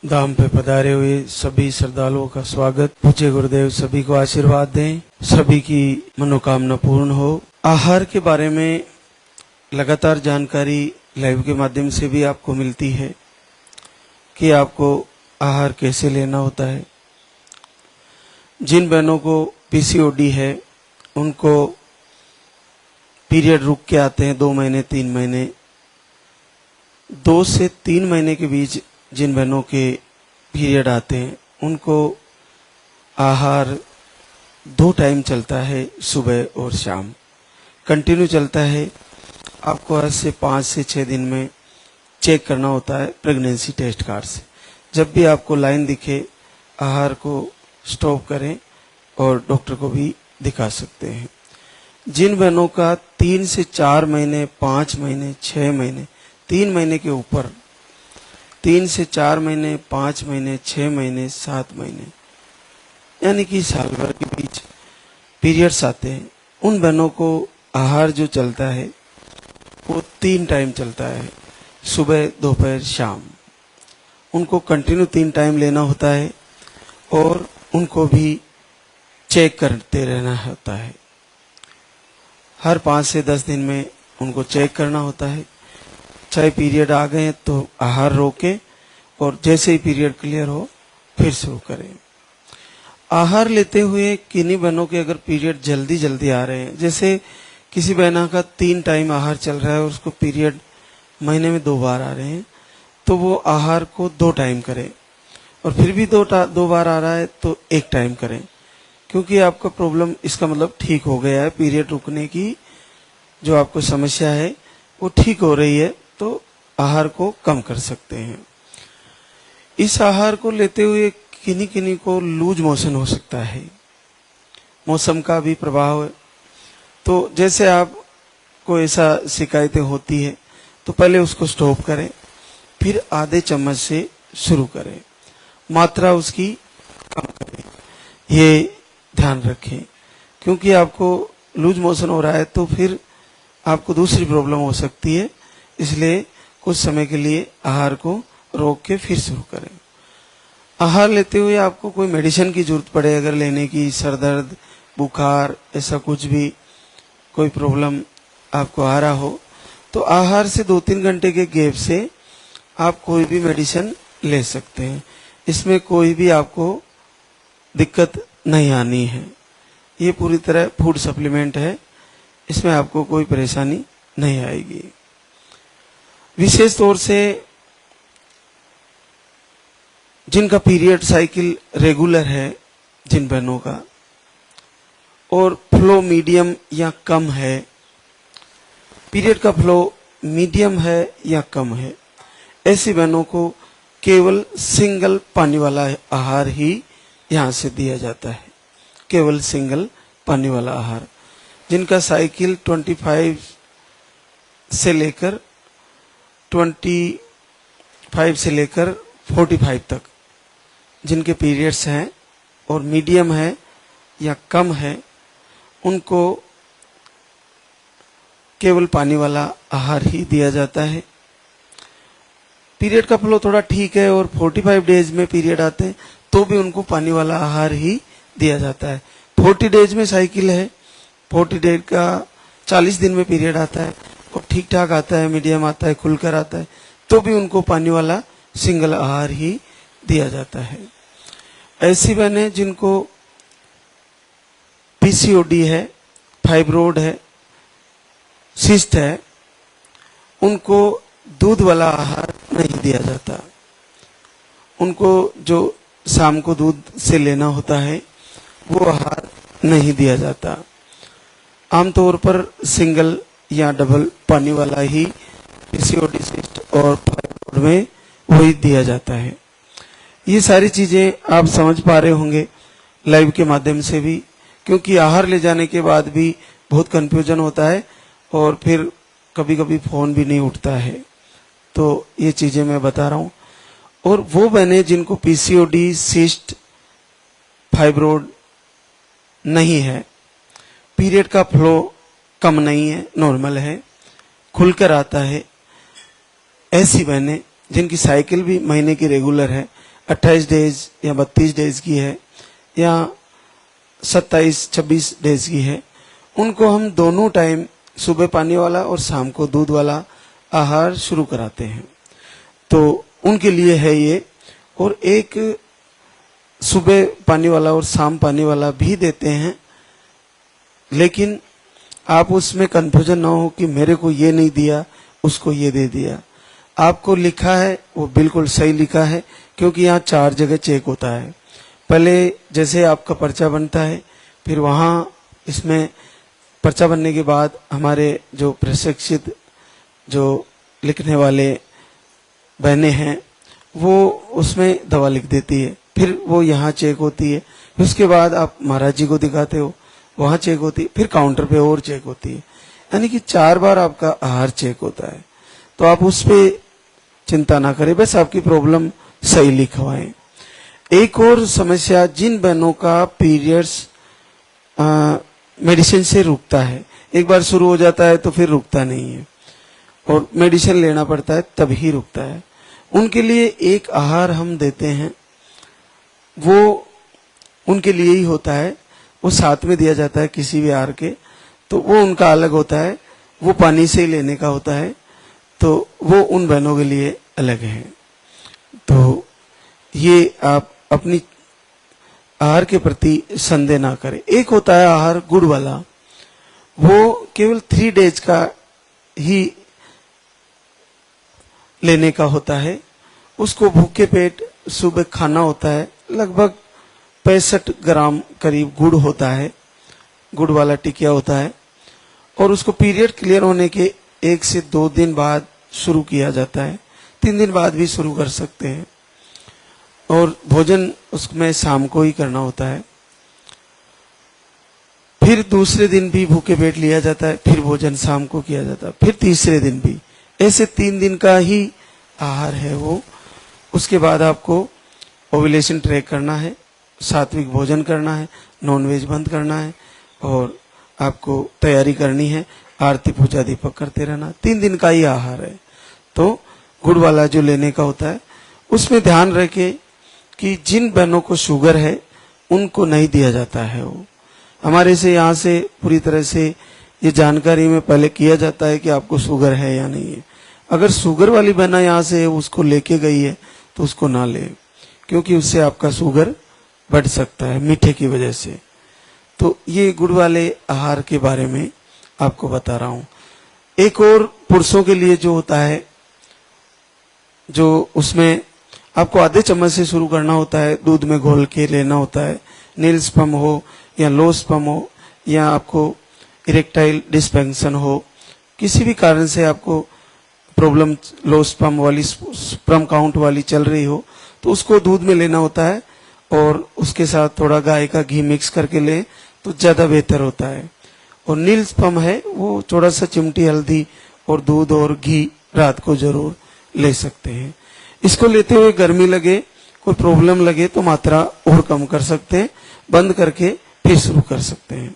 धाम पे पधारे हुए सभी श्रद्धालुओं का स्वागत। पूज्य गुरुदेव सभी को आशीर्वाद दें, सभी की मनोकामना पूर्ण हो। आहार के बारे में लगातार जानकारी लाइव के माध्यम से भी आपको मिलती है कि आपको आहार कैसे लेना होता है। जिन बहनों को पीसीओडी है उनको पीरियड रुक के आते हैं 2 महीने 3 महीने, 2 से 3 महीने के बीच जिन बहनों के पीरियड आते हैं उनको आहार 2 टाइम चलता है, सुबह और शाम कंटिन्यू चलता है। आपको आज से 5 से 6 दिन में चेक करना होता है प्रेगनेंसी टेस्ट कार्ड से। जब भी आपको लाइन दिखे आहार को स्टॉप करें और डॉक्टर को भी दिखा सकते हैं। जिन बहनों का 3 से 4 महीने, 5 महीने, 6 महीने, 3 महीने के ऊपर, 3 से 4 महीने, 5 महीने, 6 महीने, 7 महीने यानी कि साल भर के बीच पीरियड्स आते हैं, उन बहनों को आहार जो चलता है वो 3 टाइम चलता है, सुबह, दोपहर, शाम। उनको कंटिन्यू 3 टाइम लेना होता है और उनको भी चेक करते रहना होता है। हर 5 से 10 दिन में उनको चेक करना होता है। चाहे पीरियड आ गए तो आहार रोकें और जैसे ही पीरियड क्लियर हो फिर शुरू करें। आहार लेते हुए किन्हीं बहनों के अगर पीरियड जल्दी जल्दी आ रहे हैं, जैसे किसी बहना का 3 टाइम आहार चल रहा है और उसको पीरियड महीने में 2 बार आ रहे हैं, तो वो आहार को 2 टाइम करें। और फिर भी 2 बार आ रहा है तो 1 टाइम करें, क्योंकि आपका प्रॉब्लम इसका मतलब ठीक हो गया है। पीरियड रुकने की जो आपको समस्या है वो ठीक हो रही है, तो आहार को कम कर सकते हैं। इस आहार को लेते हुए किन्हीं किन्हीं को लूज मोशन हो सकता है, मौसम का भी प्रभाव है। तो जैसे आपको ऐसा शिकायतें होती है तो पहले उसको स्टॉप करें, फिर आधे चम्मच से शुरू करें, मात्रा उसकी कम करें, ये ध्यान रखें। क्योंकि आपको लूज मोशन हो रहा है तो फिर आपको दूसरी प्रॉब्लम हो सकती है, इसलिए कुछ समय के लिए आहार को रोक के फिर शुरू करें। आहार लेते हुए आपको कोई मेडिसिन की जरूरत पड़े अगर लेने की, सर दर्द, बुखार, ऐसा कुछ भी कोई प्रॉब्लम आपको आ रहा हो, तो आहार से 2-3 घंटे के गैप से आप कोई भी मेडिसिन ले सकते हैं। इसमें कोई भी आपको दिक्कत नहीं आनी है। ये पूरी तरह फूड सप्लीमेंट है, इसमें आपको कोई परेशानी नहीं आएगी। विशेष तौर से जिनका पीरियड साइकिल रेगुलर है, जिन बहनों का, और फ्लो मीडियम या कम है, पीरियड का फ्लो मीडियम है या कम है, ऐसी बहनों को केवल सिंगल पानी वाला आहार ही यहाँ से दिया जाता है। केवल सिंगल पानी वाला आहार। जिनका साइकिल 25 से लेकर 45 तक जिनके पीरियड्स हैं और मीडियम है या कम है, उनको केवल पानी वाला आहार ही दिया जाता है। पीरियड का फ्लो थोड़ा ठीक है और 45 डेज में पीरियड आते हैं तो भी उनको पानी वाला आहार ही दिया जाता है। 40 डेज में साइकिल है, 40 डेज का 40 दिन में पीरियड आता है और ठीक ठाक आता है, मीडियम आता है, खुलकर आता है, तो भी उनको पानी वाला सिंगल आहार ही दिया जाता है। ऐसी बहनें जिनको पीसीओडी है, फाइब्रोड है, सिस्ट है, उनको दूध वाला आहार नहीं दिया जाता। उनको जो शाम को दूध से लेना होता है वो आहार नहीं दिया जाता। आमतौर पर सिंगल या डबल पानी वाला ही पीसीओडी, सिस्ट और फाइब्रोड में वही दिया जाता है। ये सारी चीजें आप समझ पा रहे होंगे लाइव के माध्यम से भी, क्योंकि आहार ले जाने के बाद भी बहुत कंफ्यूजन होता है और फिर कभी कभी फोन भी नहीं उठता है। तो ये चीजें मैं बता रहा हूँ। और वो बहनें जिनको पीसीओडी, सिस्ट, फाइब्रोड नहीं है, पीरियड का फ्लो कम नहीं है, नॉर्मल है, खुलकर आता है, ऐसी बहनें जिनकी साइकिल भी महीने की रेगुलर है, 28 डेज या 32 डेज की है या 27-26 डेज की है, उनको हम दोनों टाइम सुबह पानी वाला और शाम को दूध वाला आहार शुरू कराते हैं। तो उनके लिए है ये। और एक सुबह पानी वाला और शाम पानी वाला भी देते हैं, लेकिन आप उसमें कंफ्यूजन ना हो कि मेरे को ये नहीं दिया, उसको ये दे दिया। आपको लिखा है वो बिल्कुल सही लिखा है, क्योंकि यहाँ 4 जगह चेक होता है। पहले जैसे आपका पर्चा बनता है, फिर वहाँ इसमें पर्चा बनने के बाद हमारे जो प्रशिक्षित जो लिखने वाले बहनें हैं वो उसमें दवा लिख देती है, फिर वो यहाँ चेक होती है, फिर उसके बाद आप महाराज जी को दिखाते हो, वहाँ चेक होती है, फिर काउंटर पे और चेक होती है। यानी कि 4 बार आपका आहार चेक होता है। तो आप उस पे चिंता ना करें, बस आपकी प्रॉब्लम सही लिखवाएं। एक और समस्या, जिन बहनों का पीरियड्स मेडिसिन से रुकता है, एक बार शुरू हो जाता है तो फिर रुकता नहीं है और मेडिसिन लेना पड़ता है तभी रुकता है, उनके लिए एक आहार हम देते हैं, वो उनके लिए ही होता है। वो साथ में दिया जाता है किसी भी आहार के, तो वो उनका अलग होता है, वो पानी से ही लेने का होता है, तो वो उन बहनों के लिए अलग है। तो ये आप अपनी आहार के प्रति संदेह ना करें। एक होता है आहार गुड़ वाला, वो केवल 3 डेज का ही लेने का होता है। उसको भूखे पेट सुबह खाना होता है। लगभग 65 ग्राम करीब गुड़ होता है, गुड़ वाला टिकिया होता है, और उसको पीरियड क्लियर होने के 1 से 2 दिन बाद शुरू किया जाता है। 3 दिन बाद भी शुरू कर सकते हैं, और भोजन उसमें शाम को ही करना होता है। फिर दूसरे दिन भी भूखे पेट लिया जाता है, फिर भोजन शाम को किया जाता है, फिर तीसरे दिन भी। ऐसे 3 दिन का ही आहार है वो। उसके बाद आपको ओव्यूलेशन ट्रैक करना है, सात्विक भोजन करना है, नॉनवेज बंद करना है, और आपको तैयारी करनी है, आरती पूजा दीपक करते रहना। 3 दिन का ही आहार है। तो गुड़ वाला जो लेने का होता है, उसमें ध्यान रखे कि जिन बहनों को शुगर है उनको नहीं दिया जाता है। वो हमारे से यहाँ से पूरी तरह से ये जानकारी में पहले किया जाता है कि आपको शुगर है या नहीं है। अगर शुगर वाली बहना यहाँ से उसको लेके गई है तो उसको ना ले, क्योंकि उससे आपका शुगर बढ़ सकता है मीठे की वजह से। तो ये गुड़ वाले आहार के बारे में आपको बता रहा हूँ। एक और पुरुषों के लिए जो होता है, जो उसमें आपको आधे चम्मच से शुरू करना होता है, दूध में घोल के लेना होता है। नील स्पम हो या लो स्पम हो, या आपको इरेक्टाइल डिस्फंक्शन हो, किसी भी कारण से आपको प्रॉब्लम लो स्पम वाली, स्पर्म काउंट वाली चल रही हो, तो उसको दूध में लेना होता है, और उसके साथ थोड़ा गाय का घी मिक्स करके लें तो ज्यादा बेहतर होता है। और नील स्पम है वो थोड़ा सा चिमटी हल्दी और दूध और घी रात को जरूर ले सकते हैं। इसको लेते हुए गर्मी लगे, कोई प्रॉब्लम लगे तो मात्रा और कम कर सकते हैं, बंद करके फिर शुरू कर सकते हैं।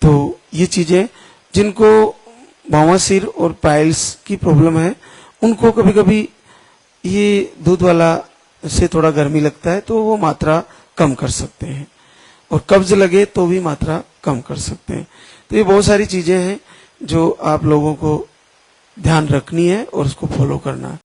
तो ये चीजें, जिनको बवासीर और पाइल्स की प्रॉब्लम है, उनको कभी कभी ये दूध वाला से थोड़ा गर्मी लगता है तो वो मात्रा कम कर सकते हैं, और कब्ज लगे तो भी मात्रा कम कर सकते हैं। तो ये बहुत सारी चीजें हैं जो आप लोगों को ध्यान रखनी है और उसको फॉलो करना है।